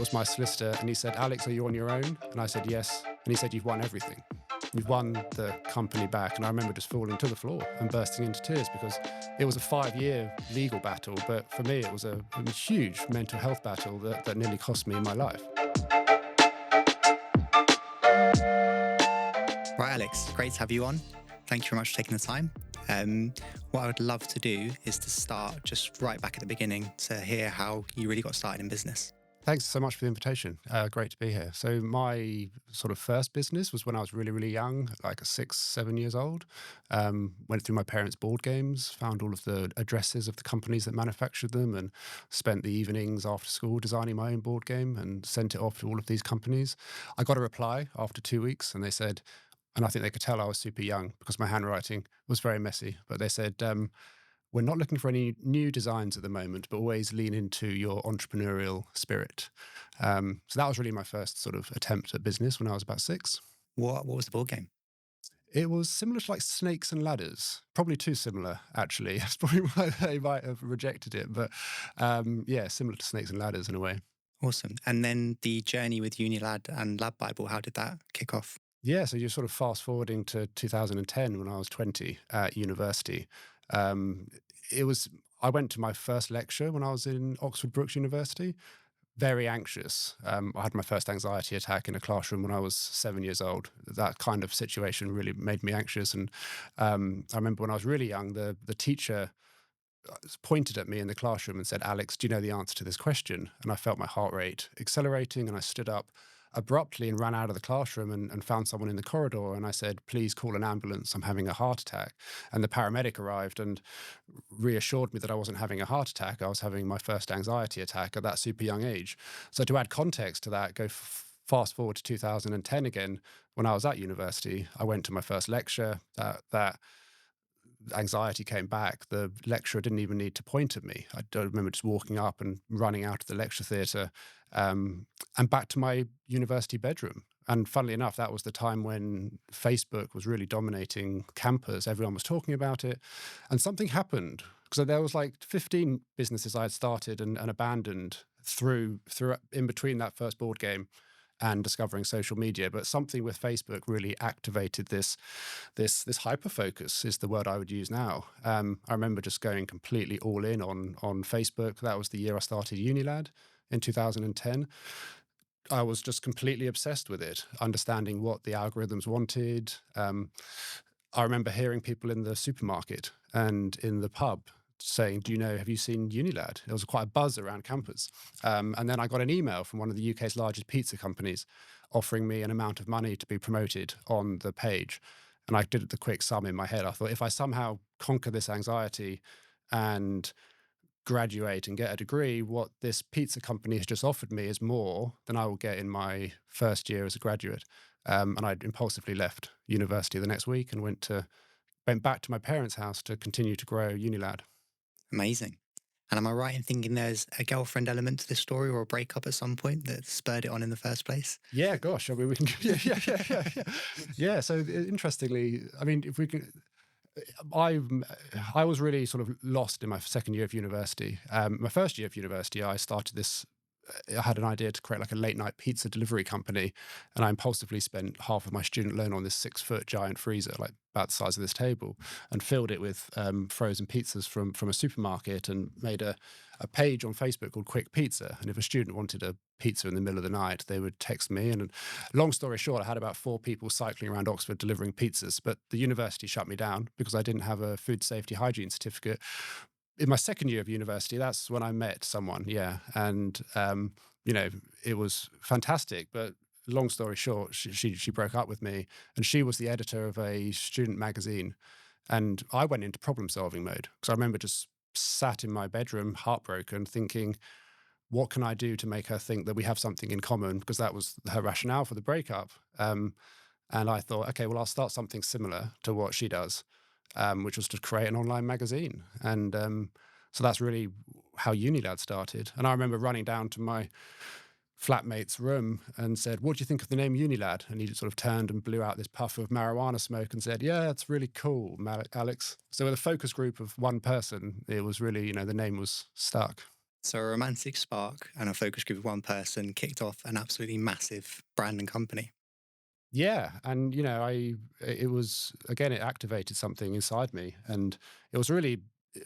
was my solicitor, and he said, "Alex, are you on your own?" And I said, "Yes." And he said, "You've won everything. You've won the company back." And I remember just falling to the floor and bursting into tears because it was a 5-year legal battle. But for me, it was a huge mental health battle that nearly cost me my life. Right, Alex, great to have you on. Thank you very much for taking the time. What I would love to do is to start just right back at the beginning to hear how you really got started in business. Thanks so much for the invitation. Great to be here. So my sort of first business was when I was really, really young, like 6, 7 years old. Went through my parents' board games, found all of the addresses of the companies that manufactured them, and spent the evenings after school designing my own board game and sent it off to all of these companies. I got a reply after 2 weeks, and they said, and I think they could tell I was super young because my handwriting was very messy, but they said, "We're not looking for any new designs at the moment, but always lean into your entrepreneurial spirit." So that was really my first sort of attempt at business when I was about 6. What was the board game? It was similar to like Snakes and Ladders, probably too similar, actually. That's probably why they might have rejected it. But yeah, similar to Snakes and Ladders in a way. Awesome. And then the journey with UNILAD and LADbible, how did that kick off? Yeah, so you're sort of fast forwarding to 2010 when I was 20 at university. Um, it was I went to my first lecture when I was in Oxford Brookes University. Very anxious. I had my first anxiety attack in a classroom when I was 7 years old. That kind of situation really made me anxious. And I remember when I was really young, the teacher pointed at me in the classroom and said, "Alex, do you know the answer to this question?" And I felt my heart rate accelerating, and I stood up abruptly and ran out of the classroom and found someone in the corridor. And I said, "Please call an ambulance. I'm having a heart attack." And the paramedic arrived and reassured me that I wasn't having a heart attack. I was having my first anxiety attack at that super young age. So to add context to that, fast forward to 2010 again, when I was at university, I went to my first lecture. That anxiety came back. The lecturer didn't even need to point at me. I don't remember just walking up and running out of the lecture theatre and back to my university bedroom. And funnily enough, that was the time when Facebook was really dominating campus. Everyone was talking about it. And something happened. So there was like 15 businesses I had started and abandoned through in between that first board game and discovering social media. But something with Facebook really activated this hyper focus is the word I would use now. I remember just going completely all in on Facebook. That was the year I started UNILAD in 2010. I was just completely obsessed with it, understanding what the algorithms wanted. I remember hearing people in the supermarket and in the pub saying, have you seen UNILAD? There was quite a buzz around campus. And then I got an email from one of the UK's largest pizza companies offering me an amount of money to be promoted on the page. And I did the quick sum in my head. I thought, if I somehow conquer this anxiety and graduate and get a degree, what this pizza company has just offered me is more than I will get in my first year as a graduate. And I impulsively left university the next week and went back to my parents' house to continue to grow UNILAD. Amazing. And am I right in thinking there's a girlfriend element to this story or a breakup at some point that spurred it on in the first place? Yeah, gosh. I mean, we can. Yeah. Yeah. So interestingly, I mean, if we can, I was really sort of lost in my second year of university. My first year of university, I started this. I had an idea to create like a late night pizza delivery company, and I impulsively spent half of my student loan on this 6-foot giant freezer, like about the size of this table, and filled it with frozen pizzas from a supermarket, and made a page on Facebook called Quick Pizza. And if a student wanted a pizza in the middle of the night, they would text me. And long story short, I had about 4 people cycling around Oxford delivering pizzas. But the university shut me down because I didn't have a food safety hygiene certificate. In my second year of university, that's when I met someone, yeah. And, it was fantastic. But long story short, she broke up with me, and she was the editor of a student magazine. And I went into problem solving mode because I remember just sat in my bedroom, heartbroken, thinking, what can I do to make her think that we have something in common? Because that was her rationale for the breakup. And I thought, okay, well, I'll start something similar to what she does, which was to create an online magazine. And so that's really how UNILAD started. And I remember running down to my flatmate's room and said, "What do you think of the name UNILAD?" And he sort of turned and blew out this puff of marijuana smoke and said, "Yeah, it's really cool, Alex." So with a focus group of one person, it was really, the name was stuck. So a romantic spark and a focus group of one person kicked off an absolutely massive brand and company. Yeah, and it was again, it activated something inside me, and it was really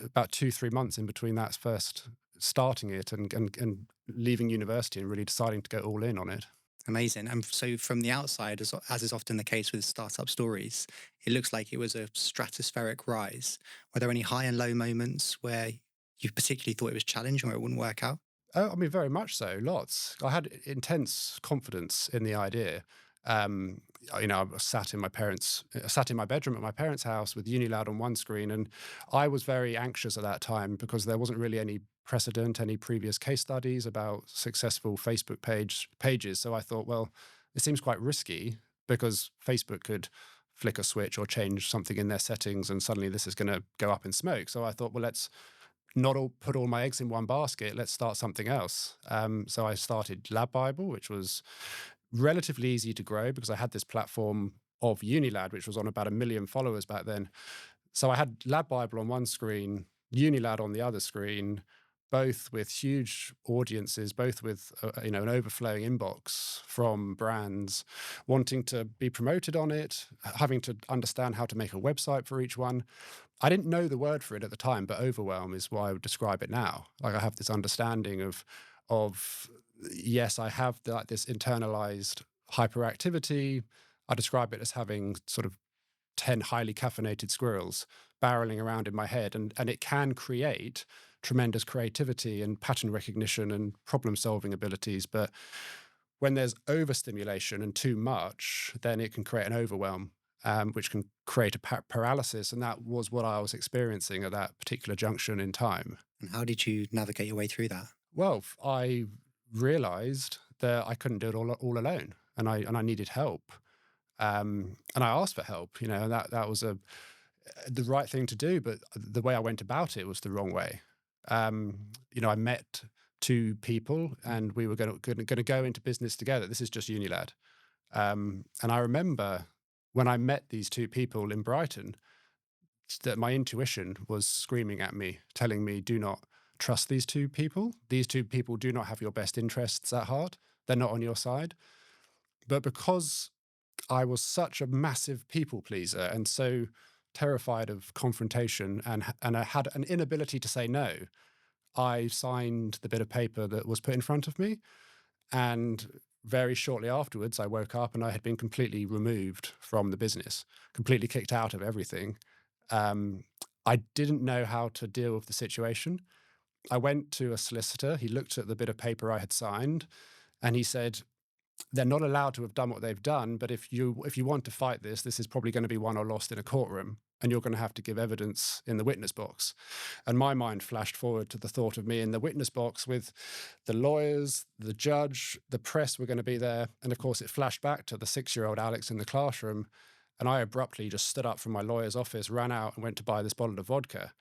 about 2, 3 months in between that first starting it and leaving university and really deciding to go all in on it. Amazing. And so from the outside, as is often the case with startup stories, it looks like it was a stratospheric rise. Were there any high and low moments where you particularly thought it was challenging or it wouldn't work out? Oh, I mean, very much so. Lots. I had intense confidence in the idea. Um, I was sat in my bedroom at my parents' house with UNILAD on one screen, and I was very anxious at that time because there wasn't really any precedent, any previous case studies about successful Facebook pages. So I thought, well, it seems quite risky because Facebook could flick a switch or change something in their settings, and suddenly this is going to go up in smoke. So I thought, well, let's not all put all my eggs in one basket. Let's start something else. So I started LADbible, which was relatively easy to grow because I had this platform of Unilad, which was on about 1 million followers back then. So I had LADbible on one screen, Unilad on the other screen, both with huge audiences, both with an overflowing inbox from brands wanting to be promoted on it, having to understand how to make a website for each one. I didn't know the word for it at the time, but overwhelm is why I would describe it now. Like I have this understanding of yes, I have this internalized hyperactivity. I describe it as having sort of 10 highly caffeinated squirrels barreling around in my head, and it can create tremendous creativity and pattern recognition and problem solving abilities. But when there's overstimulation and too much, then it can create an overwhelm, which can create a paralysis. And that was what I was experiencing at that particular junction in time. And how did you navigate your way through that? Well, I realized that I couldn't do it all alone, and I needed help. And I asked for help. And that was the right thing to do, but the way I went about it was the wrong way. I met two people, and we were going to go into business together. This is just Unilad. And I remember when I met these two people in Brighton, that my intuition was screaming at me, telling me, do not trust these two people. These two people do not have your best interests at heart. They're not on your side. But because I was such a massive people pleaser and so terrified of confrontation, and I had an inability to say no, I signed the bit of paper that was put in front of me. And very shortly afterwards, I woke up and I had been completely removed from the business, completely kicked out of everything. Um, I didn't know how to deal with the situation. I went to a solicitor. He looked at the bit of paper I had signed, and he said, they're not allowed to have done what they've done, but if you want to fight this is probably going to be won or lost in a courtroom, and you're going to have to give evidence in the witness box. And my mind flashed forward to the thought of me in the witness box with the lawyers, the judge, the press were going to be there, and of course it flashed back to the 6-year-old Alex in the classroom. And I abruptly just stood up from my lawyer's office, ran out, and went to buy this bottle of vodka.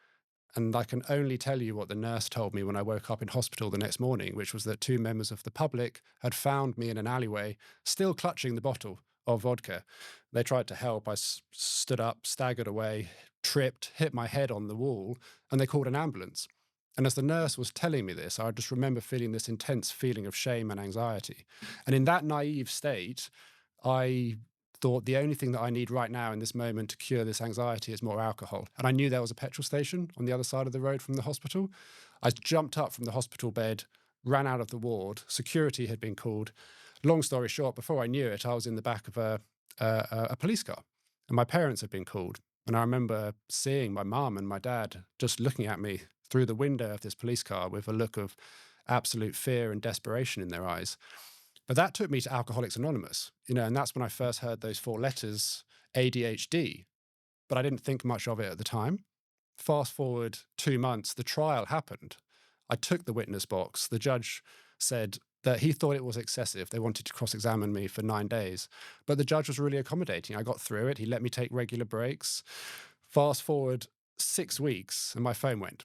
And I can only tell you what the nurse told me when I woke up in hospital the next morning, which was that two members of the public had found me in an alleyway, still clutching the bottle of vodka. They tried to help. I stood up, staggered away, tripped, hit my head on the wall, and they called an ambulance. And as the nurse was telling me this, I just remember feeling this intense feeling of shame and anxiety. And in that naive state, I thought the only thing that I need right now in this moment to cure this anxiety is more alcohol. And I knew there was a petrol station on the other side of the road from the hospital. I jumped up from the hospital bed, ran out of the ward. Security had been called. Long story short, before I knew it, I was in the back of a police car, and my parents had been called. And I remember seeing my mum and my dad just looking at me through the window of this police car with a look of absolute fear and desperation in their eyes. But that took me to Alcoholics Anonymous, and that's when I first heard those 4 letters, ADHD. But I didn't think much of it at the time. Fast forward 2 months, the trial happened. I took the witness box. The judge said that he thought it was excessive. They wanted to cross-examine me for 9 days. But the judge was really accommodating. I got through it. He let me take regular breaks. Fast forward 6 weeks, and my phone went.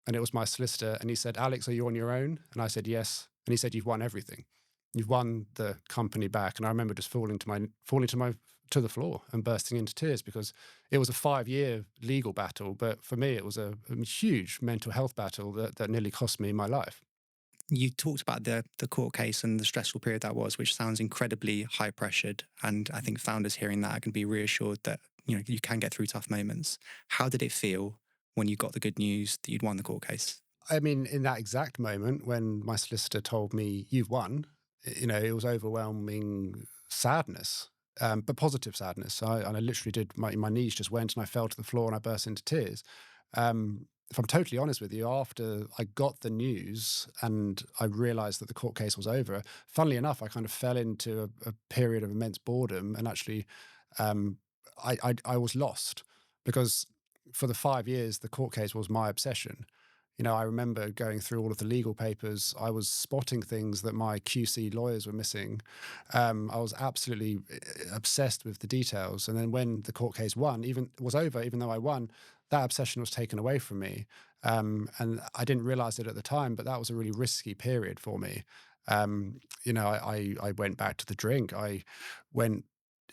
And it was my solicitor, and he said, Alex, are you on your own? And I said, yes. And he said, you've won everything. You've won the company back. And I remember just falling to the floor and bursting into tears because it was a 5-year legal battle. But for me, it was a huge mental health battle that nearly cost me my life. You talked about the court case and the stressful period that was, which sounds incredibly high pressured. And I think founders hearing that can be reassured that you can get through tough moments. How did it feel when you got the good news that you'd won the court case? I mean, in that exact moment when my solicitor told me, "You've won," it was overwhelming sadness, but positive sadness. And I literally did, my knees just went and I fell to the floor and I burst into tears. If I'm totally honest with you, after I got the news and I realized that the court case was over, funnily enough, I kind of fell into a period of immense boredom, and actually, um, I was lost because for the 5 years, the court case was my obsession. I remember going through all of the legal papers. I was spotting things that my QC lawyers were missing. I was absolutely obsessed with the details. And then when the court case was over, even though I won, that obsession was taken away from me. And I didn't realize it at the time, but that was a really risky period for me. I went back to the drink. I went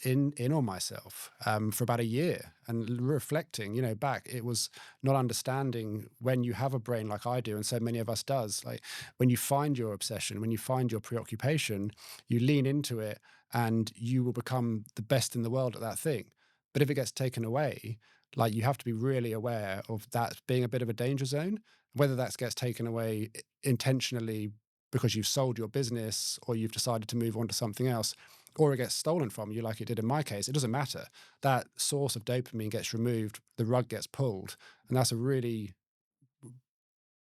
in on myself for about a year and reflecting, back. It was not understanding when you have a brain like I do, and so many of us does. Like when you find your obsession, when you find your preoccupation, you lean into it, and you will become the best in the world at that thing. But if it gets taken away, like you have to be really aware of that being a bit of a danger zone. Whether that gets taken away intentionally because you've sold your business or you've decided to move on to something else, or it gets stolen from you like it did in my case, it doesn't matter. That source of dopamine gets removed, the rug gets pulled, and that's a really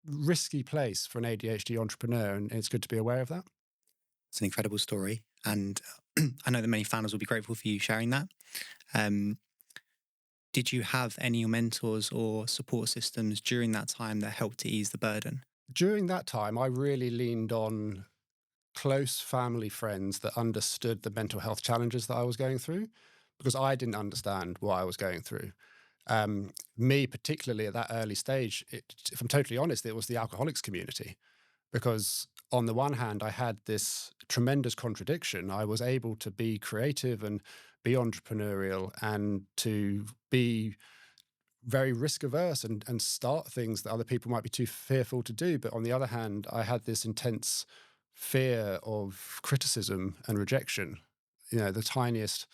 risky place for an ADHD entrepreneur, and it's good to be aware of that. It's an incredible story. And I know that many founders will be grateful for you sharing that. Um, did you have any mentors or support systems during that time that helped to ease the burden? During that time, I really leaned on close family friends that understood the mental health challenges that I was going through, because I didn't understand what I was going through. Me, particularly at that early stage, if I'm totally honest, it was the alcoholics community. Because on the one hand, I had this tremendous contradiction. I was able to be creative and be entrepreneurial and to be very risk averse and start things that other people might be too fearful to do. But on the other hand, I had this intense fear of criticism and rejection. The tiniest,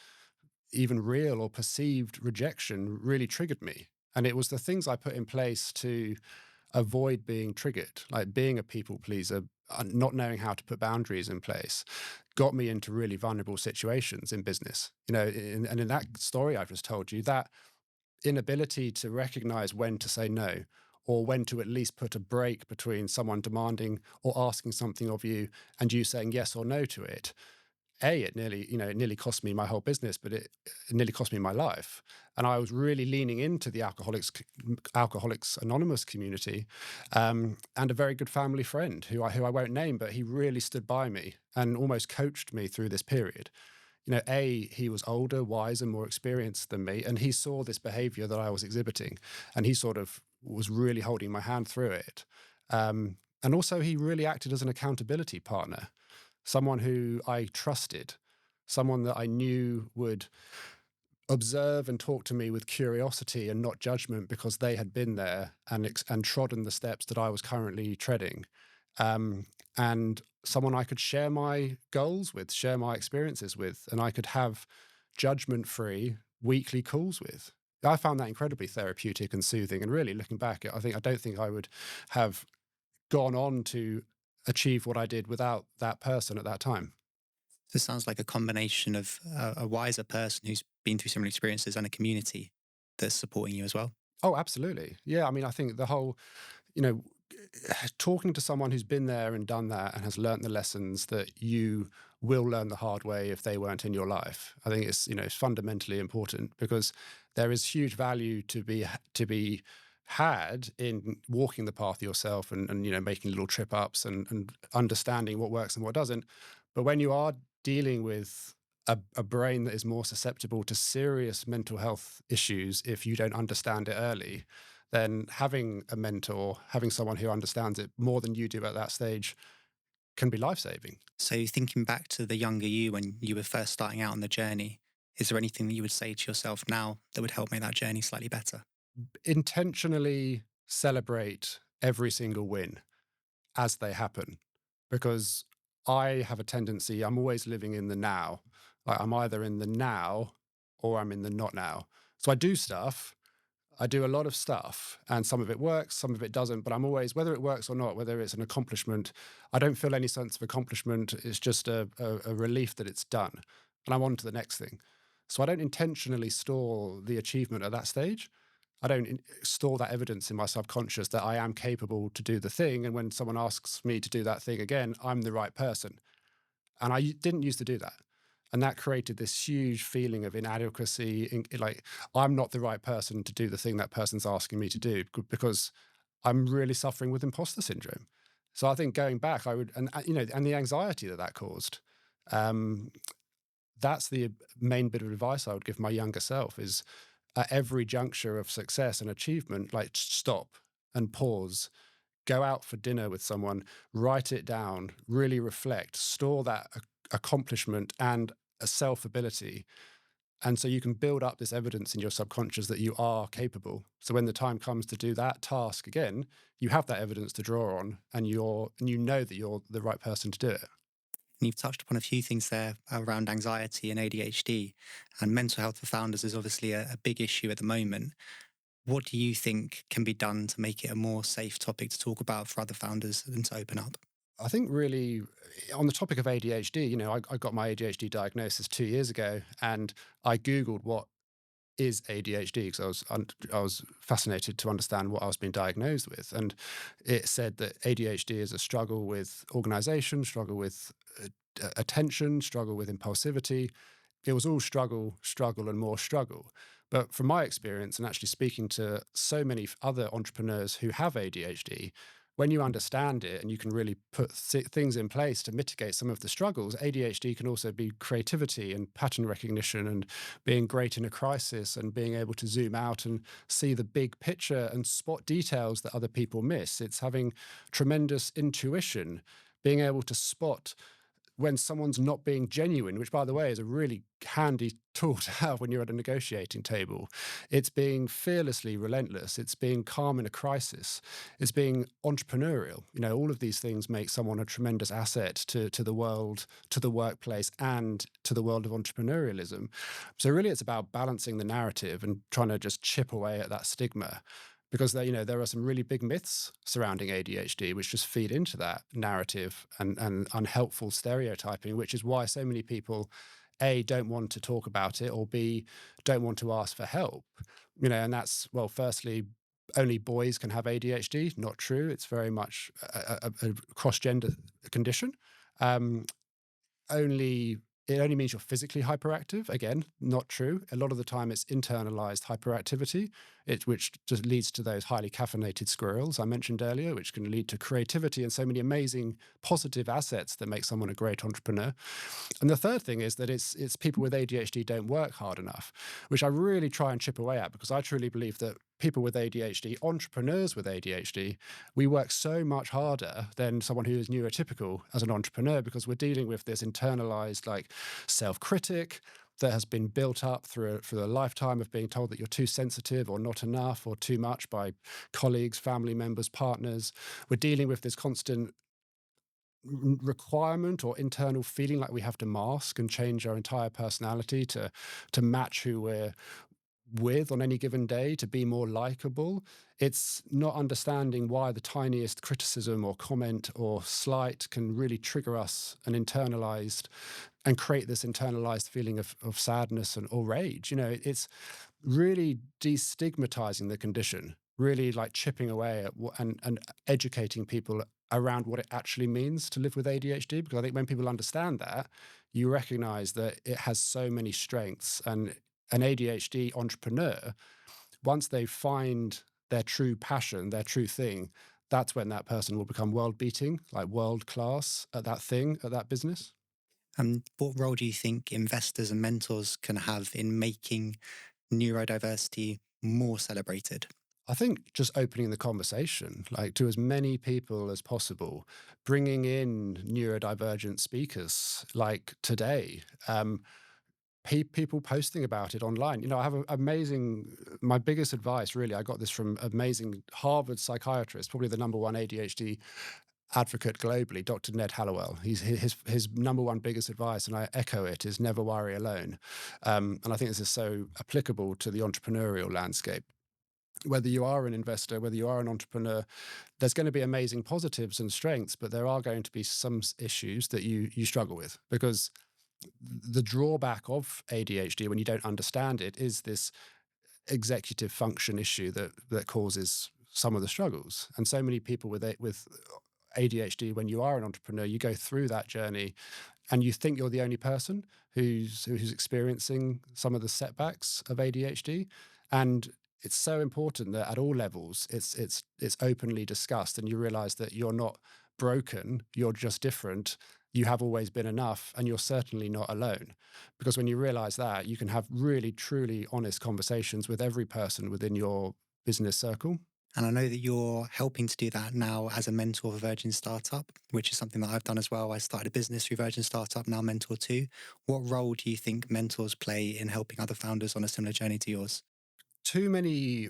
even real or perceived rejection really triggered me. And it was the things I put in place to avoid being triggered, like being a people pleaser, not knowing how to put boundaries in place, got me into really vulnerable situations in business. And in that story I've just told you, that inability to recognize when to say no, or when to at least put a break between someone demanding or asking something of you and you saying yes or no to it. It nearly cost me my whole business, but it nearly cost me my life. And I was really leaning into the Alcoholics Anonymous community, and a very good family friend who I won't name, but he really stood by me and almost coached me through this period. He was older, wiser, more experienced than me, and he saw this behavior that I was exhibiting, and he sort of was really holding my hand through it. And also, he really acted as an accountability partner, someone who I trusted, someone that I knew would observe and talk to me with curiosity and not judgment because they had been there and trodden the steps that I was currently treading. And someone I could share my goals with, share my experiences with, and I could have judgment-free weekly calls with. I found that incredibly therapeutic and soothing. And really, looking back, I don't think I would have gone on to achieve what I did without that person at that time. This sounds like a combination of a wiser person who's been through similar experiences and a community that's supporting you as well. Oh, absolutely. Yeah. I mean, I think the whole, you know, talking to someone who's been there and done that and has learnt the lessons that you will learn the hard way if they weren't in your life. I think it's fundamentally important, because there is huge value to be had in walking the path yourself and making little trip ups and understanding what works and what doesn't. But when you are dealing with a brain that is more susceptible to serious mental health issues, if you don't understand it early, then having a mentor, having someone who understands it more than you do at that stage, can be life saving. So, thinking back to the younger you when you were first starting out on the journey, is there anything that you would say to yourself now that would help make that journey slightly better? Intentionally celebrate every single win as they happen. because I have a tendency, I'm always living in the now. Like I'm either in the now or I'm in the not now. So I do stuff, I do a lot of stuff, and some of it works, some of it doesn't, but I'm always, whether it works or not, whether it's an accomplishment, I don't feel any sense of accomplishment. It's just a relief that it's done. And I'm on to the next thing. So I don't intentionally store the achievement at that stage. I don't store that evidence in my subconscious that I am capable to do the thing. And when someone asks me to do that thing again, I'm the right person. And I didn't used to do that. And that created this huge feeling of inadequacy, like I'm not the right person to do the thing that person's asking me to do because I'm really suffering with imposter syndrome. So I think going back, I would, and and the anxiety that that caused. Um, that's the main bit of advice I would give my younger self: is at every juncture of success and achievement, like stop and pause, go out for dinner with someone, write it down, really reflect, store that accomplishment and a self ability. And so you can build up this evidence in your subconscious that you are capable. So when the time comes to do that task again, you have that evidence to draw on, and you know that you're the right person to do it. And you've touched upon a few things there around anxiety and ADHD, and mental health for founders is obviously a big issue at the moment. What do you think can be done to make it a more safe topic to talk about for other founders and to open up? I think really on the topic of ADHD, I got my ADHD diagnosis 2 years ago, and I Googled what is ADHD because I was fascinated to understand what I was being diagnosed with, and it said that ADHD is a struggle with organization, struggle with attention, struggle with impulsivity. It was all struggle, struggle, and more struggle. But from my experience, and actually speaking to so many other entrepreneurs who have ADHD, when you understand it and you can really put things in place to mitigate some of the struggles, ADHD can also be creativity and pattern recognition and being great in a crisis and being able to zoom out and see the big picture and spot details that other people miss. It's having tremendous intuition, being able to spot when someone's not being genuine, which, by the way, is a really handy tool to have when you're at a negotiating table. It's being fearlessly relentless. It's being calm in a crisis. It's being entrepreneurial. All of these things make someone a tremendous asset to the world, to the workplace, and to the world of entrepreneurialism. So really, it's about balancing the narrative and trying to just chip away at that stigma, because there are some really big myths surrounding ADHD which just feed into that narrative and unhelpful stereotyping, which is why so many people A, don't want to talk about it, or B, don't want to ask for help. And that's, well, firstly, only boys can have ADHD. Not true. It's very much a cross-gender condition. Um, only It only means you're physically hyperactive. Again, not true. A lot of the time it's internalized hyperactivity, which just leads to those highly caffeinated squirrels I mentioned earlier, which can lead to creativity and so many amazing positive assets that make someone a great entrepreneur. And the third thing is that it's people with ADHD don't work hard enough, which I really try and chip away at, because I truly believe that people with ADHD, entrepreneurs with ADHD, we work so much harder than someone who is neurotypical as an entrepreneur, because we're dealing with this internalized like self-critic that has been built up through a lifetime of being told that you're too sensitive or not enough or too much by colleagues, family members, partners. We're dealing with this constant requirement or internal feeling like we have to mask and change our entire personality to match who we're with on any given day, to be more likable. It's not understanding why the tiniest criticism or comment or slight can really trigger us and create this internalized feeling of sadness or rage. It's really destigmatizing the condition, really like chipping away at and educating people around what it actually means to live with ADHD. Because I think when people understand that, you recognize that it has so many strengths. And an ADHD entrepreneur, once they find their true passion, their true thing, that's when that person will become world beating, like world class at that thing, at that business. What role do you think investors and mentors can have in making neurodiversity more celebrated? I think just opening the conversation, like to as many people as possible, bringing in neurodivergent speakers like today, people posting about it online. I have my biggest advice, really, I got this from amazing Harvard psychiatrist, probably the number one ADHD advocate globally, Dr. Ned Hallowell. His number one biggest advice, and I echo it, is never worry alone. And I think this is so applicable to the entrepreneurial landscape. Whether you are an investor, whether you are an entrepreneur, there's going to be amazing positives and strengths, but there are going to be some issues that you struggle with, because the drawback of ADHD when you don't understand it is this executive function issue that causes some of the struggles. And so many people with ADHD, when you are an entrepreneur, you go through that journey and you think you're the only person who's experiencing some of the setbacks of ADHD. And it's so important that at all levels it's openly discussed, and you realize that you're not broken, you're just different. You have always been enough, and you're certainly not alone. Because when you realize that, you can have really, truly honest conversations with every person within your business circle. And I know that you're helping to do that now as a mentor of Virgin Startup, which is something that I've done as well. I started a business through Virgin Startup, now mentor too. What role do you think mentors play in helping other founders on a similar journey to yours? Too many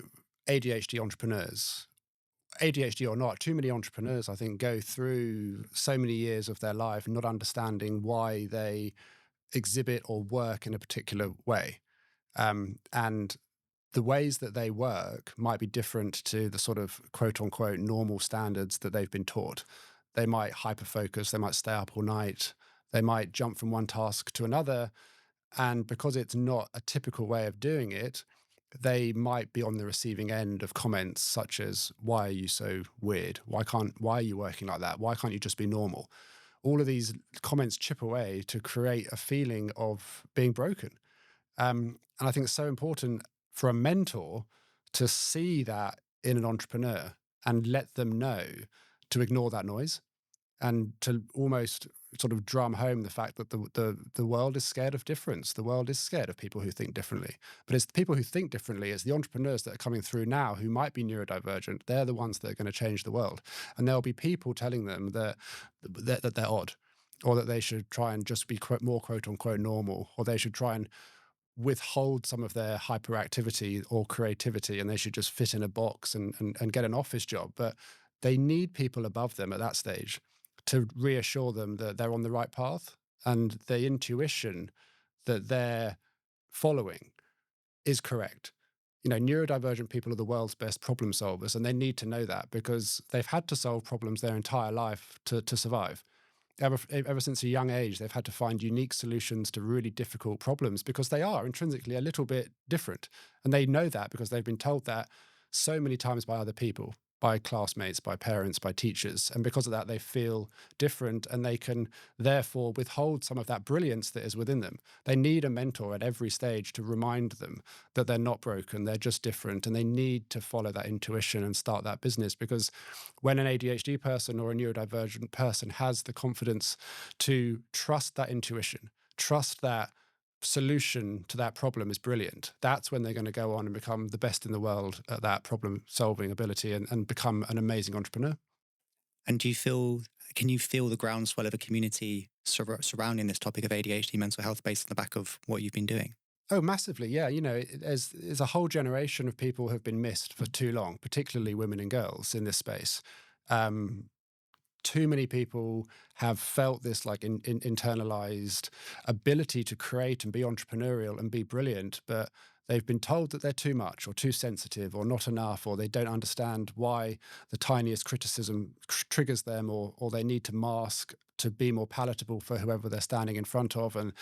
ADHD entrepreneurs, ADHD or not, too many entrepreneurs, I think, go through so many years of their life not understanding why they exhibit or work in a particular way. And the ways that they work might be different to the sort of quote unquote normal standards that they've been taught. They might hyper focus, they might stay up all night, they might jump from one task to another. And because it's not a typical way of doing it, they might be on the receiving end of comments such as, why are you so weird? Why are you working like that? Why can't you just be normal? All of these comments chip away to create a feeling of being broken. And I think it's so important for a mentor to see that in an entrepreneur and let them know to ignore that noise, and to almost sort of drum home the fact that the world is scared of difference. The world is scared of people who think differently. But it's the people who think differently, it's the entrepreneurs that are coming through now who might be neurodivergent. They're the ones that are going to change the world. And there'll be people telling them that they're odd, or that they should try and just be more quote unquote normal, or they should try and withhold some of their hyperactivity or creativity, and they should just fit in a box and get an office job. But they need people above them at that stage to reassure them that they're on the right path, and the intuition that they're following is correct. You know, neurodivergent people are the world's best problem solvers, and they need to know that because they've had to solve problems their entire life to survive. Ever since a young age, they've had to find unique solutions to really difficult problems because they are intrinsically a little bit different. And they know that because they've been told that so many times by other people, by classmates, by parents, by teachers. And because of that, they feel different, and they can therefore withhold some of that brilliance that is within them. They need a mentor at every stage to remind them that they're not broken, they're just different, and they need to follow that intuition and start that business. Because when an ADHD person or a neurodivergent person has the confidence to trust that intuition, trust that solution to that problem is brilliant, that's when they're going to go on and become the best in the world at that problem solving ability, and become an amazing entrepreneur. And can you feel the groundswell of a community surrounding this topic of ADHD mental health based on the back of what you've been doing? Oh, massively. Yeah. You know, there's a whole generation of people who have been missed for too long, particularly women and girls in this space. Um, Too many people have felt this like internalized ability to create and be entrepreneurial and be brilliant, but they've been told that they're too much or too sensitive or not enough, or they don't understand why the tiniest criticism triggers them, or they need to mask to be more palatable for whoever they're standing in front of, and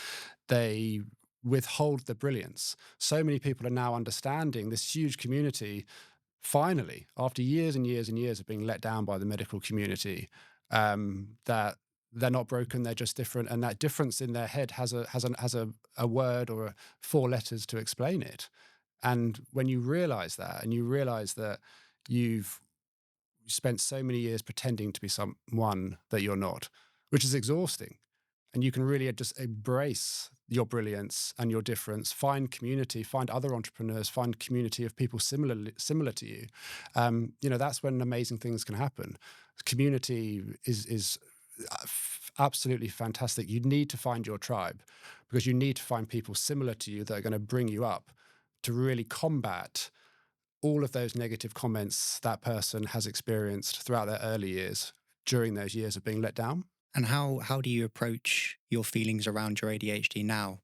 they withhold the brilliance. So many people are now understanding, this huge community, finally, after years and years and years of being let down by the medical community, that they're not broken, they're just different, and that difference in their head has a word or four letters to explain it. And when you realize that, and you realize that you've spent so many years pretending to be someone that you're not, which is exhausting, and you can really just embrace your brilliance and your difference, find community, find other entrepreneurs, find community of people similar to you. You know, that's when amazing things can happen. Community is absolutely fantastic. You need to find your tribe, because you need to find people similar to you that are going to bring you up to really combat all of those negative comments that person has experienced throughout their early years. during those years of being let down. And how do you approach your feelings around your ADHD now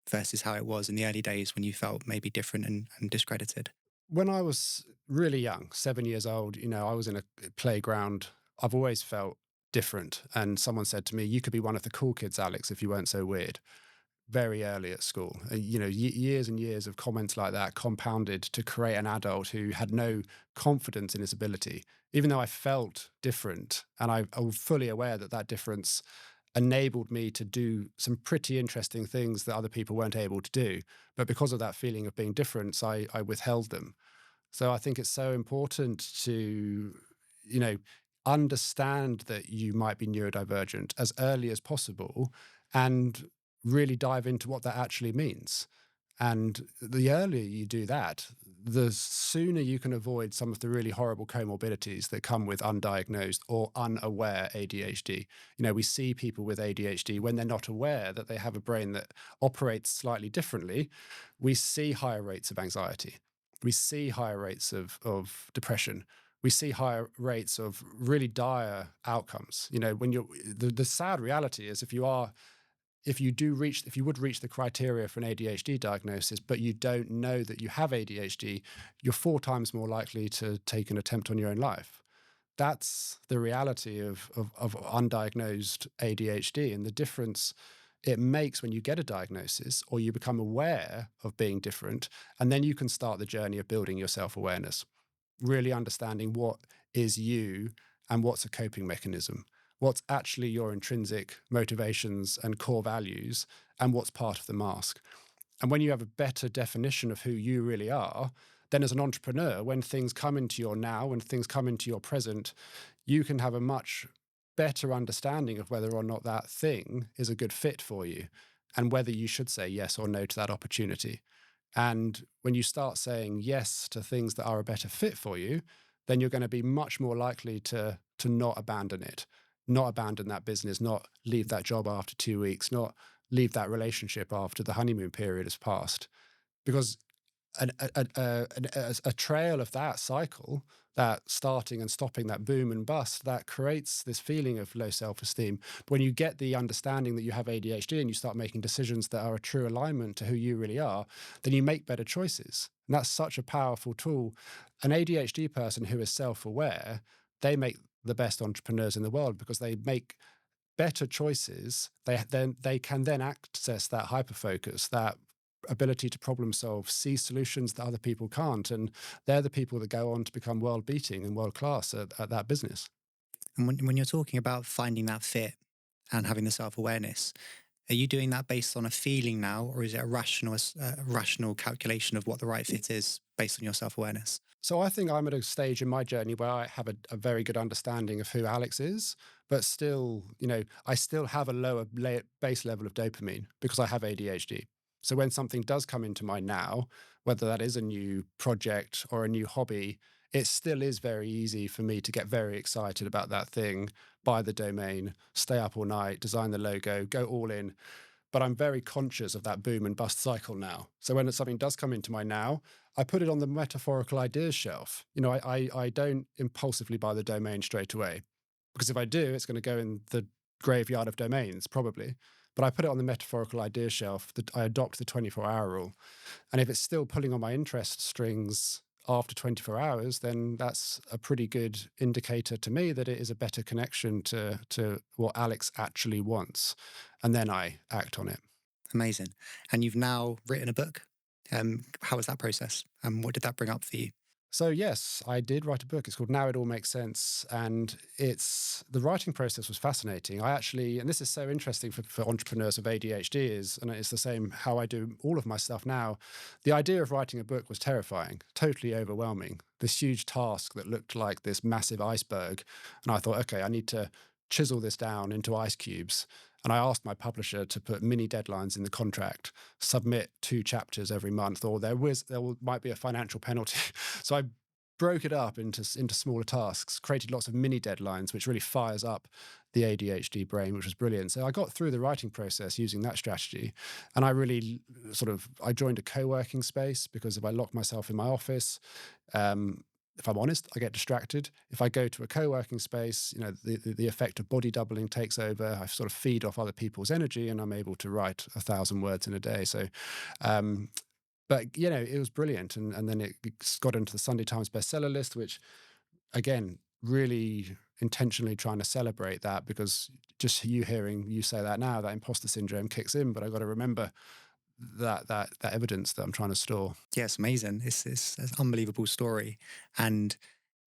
versus how it was in the early days when you felt maybe different and discredited? When I was really young, 7 years old, I was in a playground. I've always felt different. And someone said to me, "You could be one of the cool kids, Alex, if you weren't so weird." Very early at school. Years and years of comments like that compounded to create an adult who had no confidence in his ability, even though I felt different. And I was fully aware that that difference enabled me to do some pretty interesting things that other people weren't able to do. But because of that feeling of being different, I withheld them. So I think it's so important to, you know, understand that you might be neurodivergent as early as possible and really dive into what that actually means. And the earlier you do that, the sooner you can avoid some of the really horrible comorbidities that come with undiagnosed or unaware ADHD. We see people with ADHD when they're not aware that they have a brain that operates slightly differently. We see higher rates of anxiety. We see higher rates of depression. We see higher rates of really dire outcomes. When the sad reality is if you would reach the criteria for an ADHD diagnosis, but you don't know that you have ADHD, you're 4 times more likely to take an attempt on your own life. That's the reality of undiagnosed ADHD, and the difference it makes when you get a diagnosis or you become aware of being different. And then you can start the journey of building your self-awareness, really understanding what is you and what's a coping mechanism, what's actually your intrinsic motivations and core values, and what's part of the mask. And when you have a better definition of who you really are, then as an entrepreneur, when things come into your now, when things come into your present, you can have a much better understanding of whether or not that thing is a good fit for you and whether you should say yes or no to that opportunity. And when you start saying yes to things that are a better fit for you, then you're going to be much more likely to not abandon it, not abandon that business, not leave that job after 2 weeks, not leave that relationship after the honeymoon period has passed. Because a trail of that cycle, that starting and stopping, that boom and bust, that creates this feeling of low self-esteem. But when you get the understanding that you have ADHD and you start making decisions that are a true alignment to who you really are, then you make better choices. And that's such a powerful tool. An ADHD person who is self-aware, they make the best entrepreneurs in the world because they make better choices. They can then access that hyperfocus, that ability to problem solve, see solutions that other people can't. And they're the people that go on to become world beating and world class at that business. And when you're talking about finding that fit and having the self awareness, are you doing that based on a feeling now, or is it a rational calculation of what the right fit is based on your self awareness? So I think I'm at a stage in my journey where I have a very good understanding of who Alex is, but still, I still have a lower base level of dopamine because I have ADHD. So when something does come into mind now, whether that is a new project or a new hobby, it still is very easy for me to get very excited about that thing, buy the domain, stay up all night, design the logo, go all in. But I'm very conscious of that boom and bust cycle now. So when something does come into my now, I put it on the metaphorical ideas shelf. I don't impulsively buy the domain straight away, because if I do, it's going to go in the graveyard of domains, probably. But I put it on the metaphorical idea shelf. That I adopt the 24-hour rule. And if it's still pulling on my interest strings after 24 hours, then that's a pretty good indicator to me that it is a better connection to what Alex actually wants. And then I act on it. Amazing. And you've now written a book. How was that process? And what did that bring up for you? So yes, I did write a book. It's called Now It All Makes Sense. And the writing process was fascinating. I actually, and this is so interesting for entrepreneurs of ADHD and it's the same how I do all of my stuff now. The idea of writing a book was terrifying, totally overwhelming. This huge task that looked like this massive iceberg. And I thought, okay, I need to chisel this down into ice cubes. And I asked my publisher to put mini deadlines in the contract, submit 2 chapters every month, or might be a financial penalty. So I broke it up into smaller tasks, created lots of mini deadlines, which really fires up the ADHD brain, which was brilliant. So I got through the writing process using that strategy. And I really I joined a co-working space because if I locked myself in my office, if I'm honest, I get distracted. If I go to a co-working space, the effect of body doubling takes over. I sort of feed off other people's energy, and I'm able to write 1,000 words in a day. So, um, but it was brilliant, and then it got into the Sunday Times bestseller list, which again, really intentionally trying to celebrate that, because just hearing you say that now, that imposter syndrome kicks in. But I got to remember that evidence that I'm trying to store. Yeah, it's amazing. It's an unbelievable story. And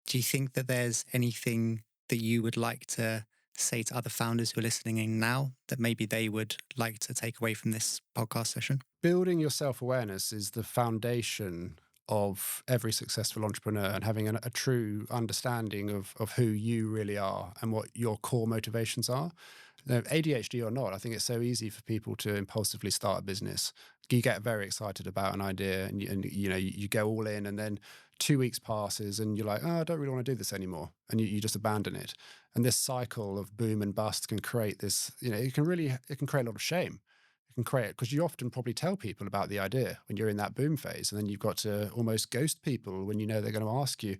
do you think that there's anything that you would like to say to other founders who are listening in now that maybe they would like to take away from this podcast session? Building your self-awareness is the foundation of every successful entrepreneur, and having a true understanding of who you really are and what your core motivations are. Now, ADHD or not, I think it's so easy for people to impulsively start a business. You get very excited about an idea, and you go all in, and then 2 weeks passes and you're like, oh, I don't really want to do this anymore. And you just abandon it. And this cycle of boom and bust can create this, it can create a lot of shame. It can create, because you often probably tell people about the idea when you're in that boom phase, and then you've got to almost ghost people when they're going to ask you.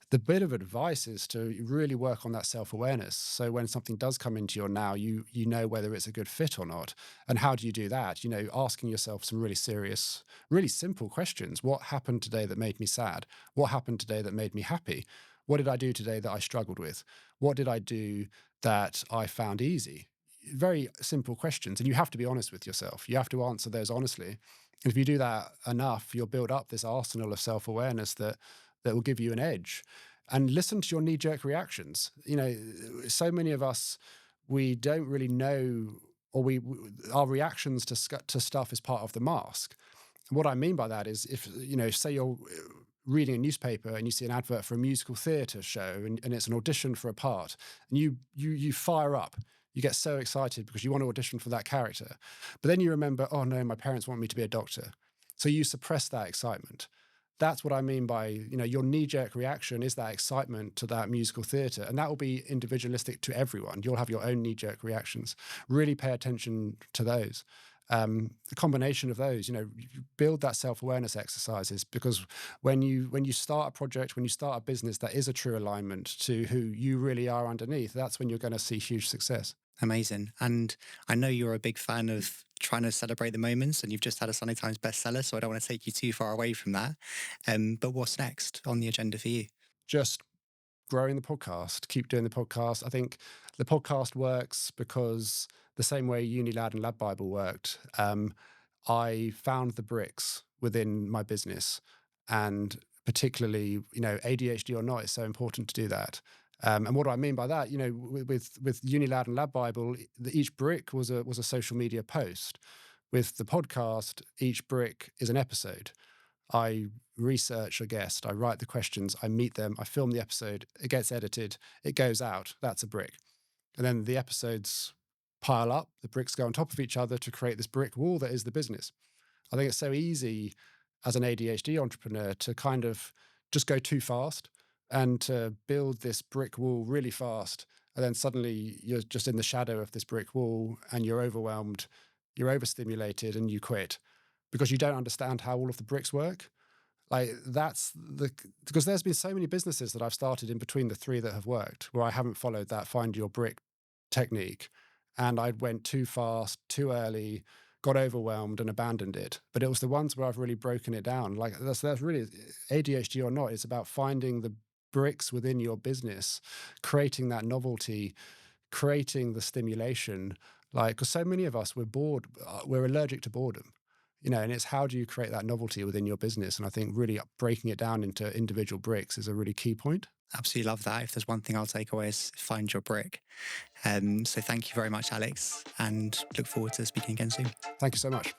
The bit of advice is to really work on that self-awareness. So when something does come into your now, you know whether it's a good fit or not. And how do you do that? Asking yourself some really serious, really simple questions. What happened today that made me sad? What happened today that made me happy? What did I do today that I struggled with? What did I do that I found easy? Very simple questions. And you have to be honest with yourself. You have to answer those honestly. And if you do that enough, you'll build up this arsenal of self-awareness that will give you an edge. And listen to your knee-jerk reactions. So many of us, we don't really know, or our reactions to stuff is part of the mask. And what I mean by that is, if say you're reading a newspaper and you see an advert for a musical theatre show, and it's an audition for a part, and you fire up. You get so excited because you want to audition for that character. But then you remember, oh no, my parents want me to be a doctor. So you suppress that excitement. That's what I mean by, your knee-jerk reaction is that excitement to that musical theatre. And that will be individualistic to everyone. You'll have your own knee-jerk reactions. Really pay attention to those. The combination of those, you build that self-awareness exercises, because when you start a project, when you start a business that is a true alignment to who you really are underneath, that's when you're going to see huge success. Amazing. And I know you're a big fan of trying to celebrate the moments, and you've just had a Sunday Times bestseller, so I don't want to take you too far away from that. But what's next on the agenda for you? Just growing the podcast, keep doing the podcast. I think the podcast works because the same way UNILAD and LADbible worked, I found the bricks within my business, and particularly, ADHD or not, it's so important to do that. And what do I mean by that? With UNILAD and LADbible, each brick was a social media post. With the podcast, each brick is an episode. I research a guest, I write the questions, I meet them, I film the episode, it gets edited, it goes out. That's a brick. And then the episodes pile up, the bricks go on top of each other to create this brick wall that is the business. I think it's so easy as an ADHD entrepreneur to kind of just go too fast and to build this brick wall really fast. And then suddenly you're just in the shadow of this brick wall, and you're overwhelmed, you're overstimulated, and you quit because you don't understand how all of the bricks work. Like, because there's been so many businesses that I've started in between the three that have worked where I haven't followed that find your brick technique, and I went too fast, too early, got overwhelmed and abandoned it. But it was the ones where I've really broken it down. Like, that's really ADHD or not. It's about finding the bricks within your business, creating that novelty, creating the stimulation. Like, because so many of us, we're bored, we're allergic to boredom. And it's how do you create that novelty within your business? And I think really breaking it down into individual bricks is a really key point. Absolutely love that. If there's one thing I'll take away is find your brick. So thank you very much, Alex, and look forward to speaking again soon. Thank you so much.